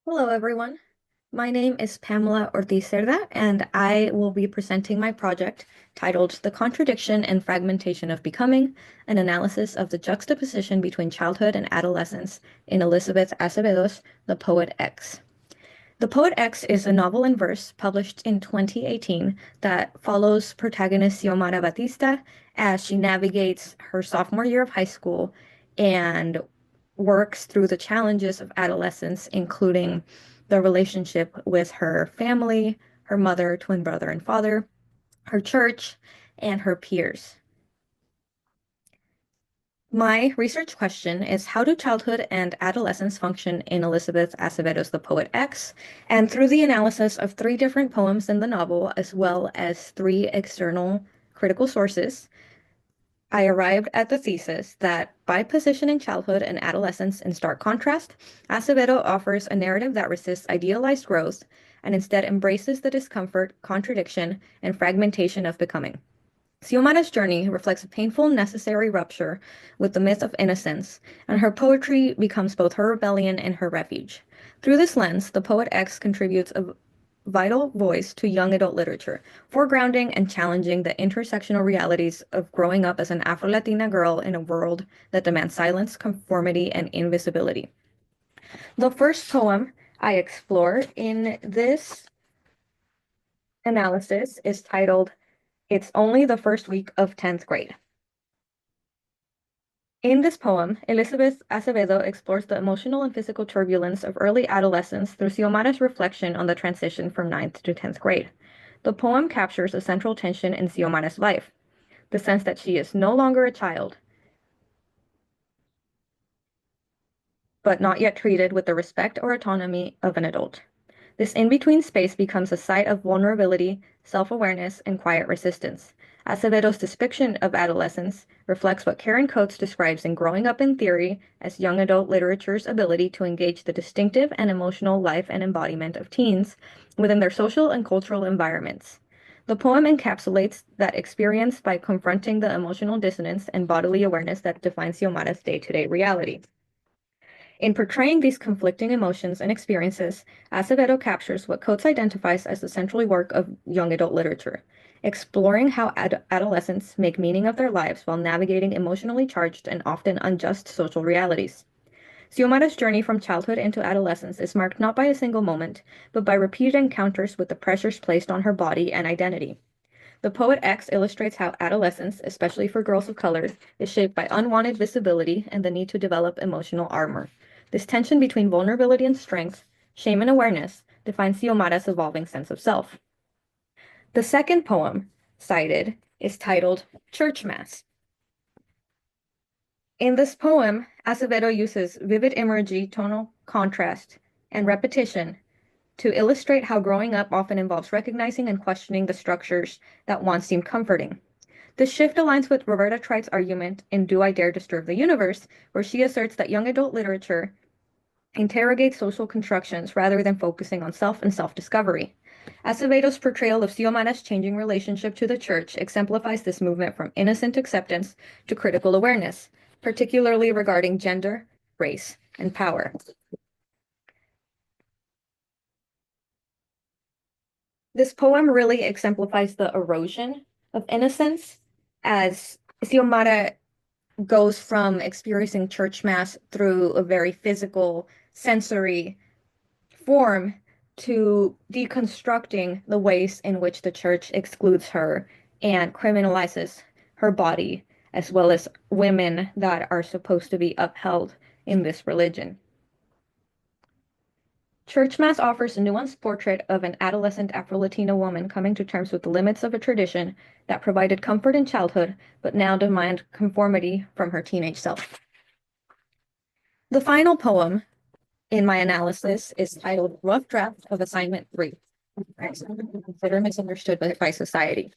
Hello, everyone. My name is Pamela Ortiz Cerda, and I will be presenting my project titled The Contradiction and Fragmentation of Becoming, an analysis of the juxtaposition between childhood and adolescence in Elizabeth Acevedo's The Poet X. The Poet X is a novel in verse published in 2018 that follows protagonist Xiomara Batista as she navigates her sophomore year of high school and works through the challenges of adolescence, including the relationship with her family, her mother, twin brother, and father, her church, and her peers. My research question is, how do childhood and adolescence function in Elizabeth Acevedo's The Poet X? And through the analysis of three different poems in the novel, as well as three external critical sources, I arrived at the thesis that by positioning childhood and adolescence in stark contrast, Acevedo offers a narrative that resists idealized growth and instead embraces the discomfort, contradiction, and fragmentation of becoming. Xiomara's journey reflects a painful, necessary rupture with the myth of innocence, and her poetry becomes both her rebellion and her refuge. Through this lens, the Poet X contributes a vital voice to young adult literature, foregrounding and challenging the intersectional realities of growing up as an Afro-Latina girl in a world that demands silence, conformity, and invisibility. The first poem I explore in this analysis is titled It's Only the First Week of 10th Grade. In this poem, Elizabeth Acevedo explores the emotional and physical turbulence of early adolescence through Xiomara's reflection on the transition from ninth to 10th grade. The poem captures a central tension in Xiomara's life, the sense that she is no longer a child, but not yet treated with the respect or autonomy of an adult. This in-between space becomes a site of vulnerability, self-awareness, and quiet resistance. Acevedo's depiction of adolescence reflects what Karen Coates describes in Growing Up in Theory as young adult literature's ability to engage the distinctive and emotional life and embodiment of teens within their social and cultural environments. The poem encapsulates that experience by confronting the emotional dissonance and bodily awareness that defines Xiomara's day-to-day reality. In portraying these conflicting emotions and experiences, Acevedo captures what Coates identifies as the central work of young adult literature, exploring how adolescents make meaning of their lives while navigating emotionally charged and often unjust social realities. Xiomara's journey from childhood into adolescence is marked not by a single moment, but by repeated encounters with the pressures placed on her body and identity. The Poet X illustrates how adolescence, especially for girls of color, is shaped by unwanted visibility and the need to develop emotional armor. This tension between vulnerability and strength, shame and awareness, defines Xiomara's evolving sense of self. The second poem cited is titled Church Mass. In this poem, Acevedo uses vivid imagery, tonal contrast, and repetition to illustrate how growing up often involves recognizing and questioning the structures that once seemed comforting. This shift aligns with Roberta Trite's argument in Do I Dare Disturb the Universe, where she asserts that young adult literature interrogates social constructions rather than focusing on self and self-discovery. Acevedo's portrayal of Xiomara's changing relationship to the church exemplifies this movement from innocent acceptance to critical awareness, particularly regarding gender, race, and power. This poem really exemplifies the erosion of innocence as Xiomara goes from experiencing church mass through a very physical, sensory form to deconstructing the ways in which the church excludes her and criminalizes her body, as well as women that are supposed to be upheld in this religion. Church Mass offers a nuanced portrait of an adolescent Afro-Latina woman coming to terms with the limits of a tradition that provided comfort in childhood, but now demand conformity from her teenage self. The final poem in my analysis is titled Rough Draft of Assignment 3, Consider Misunderstood by Society.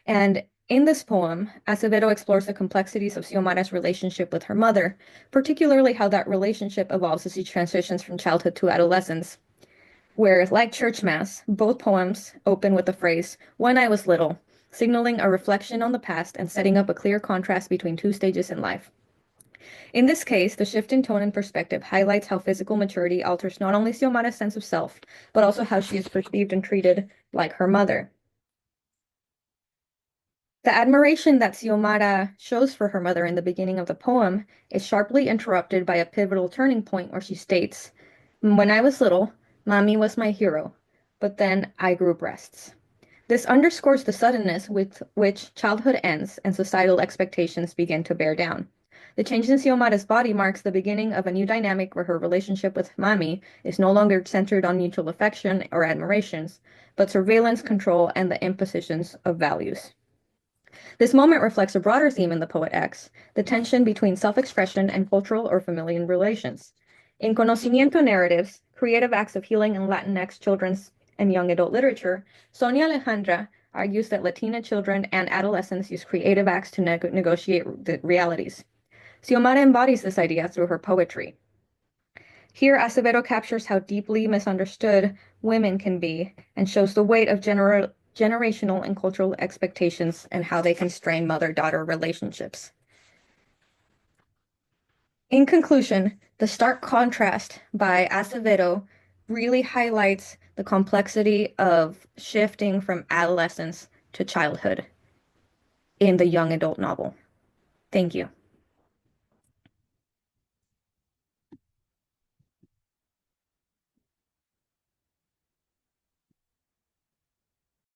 And in this poem, Acevedo explores the complexities of Xiomara's relationship with her mother, particularly how that relationship evolves as she transitions from childhood to adolescence. Where, like Church Mass, both poems open with the phrase, when I was little, signaling a reflection on the past and setting up a clear contrast between two stages in life. In this case, the shift in tone and perspective highlights how physical maturity alters not only Xiomara's sense of self, but also how she is perceived and treated like her mother. The admiration that Xiomara shows for her mother in the beginning of the poem is sharply interrupted by a pivotal turning point where she states, "When I was little, Mommy was my hero, but then I grew breasts." This underscores the suddenness with which childhood ends and societal expectations begin to bear down. The change in Xiomara's body marks the beginning of a new dynamic where her relationship with Mami is no longer centered on mutual affection or admirations, but surveillance, control, and the impositions of values. This moment reflects a broader theme in the poet X, the tension between self-expression and cultural or familial relations. In Conocimiento narratives, creative acts of healing in Latinx children's and young adult literature, Sonia Alejandra argues that Latina children and adolescents use creative acts to negotiate the realities. Xiomara embodies this idea through her poetry. Here, Acevedo captures how deeply misunderstood women can be and shows the weight of generational and cultural expectations and how they constrain mother-daughter relationships. In conclusion, the stark contrast by Acevedo really highlights the complexity of shifting from adolescence to childhood in the young adult novel. Thank you.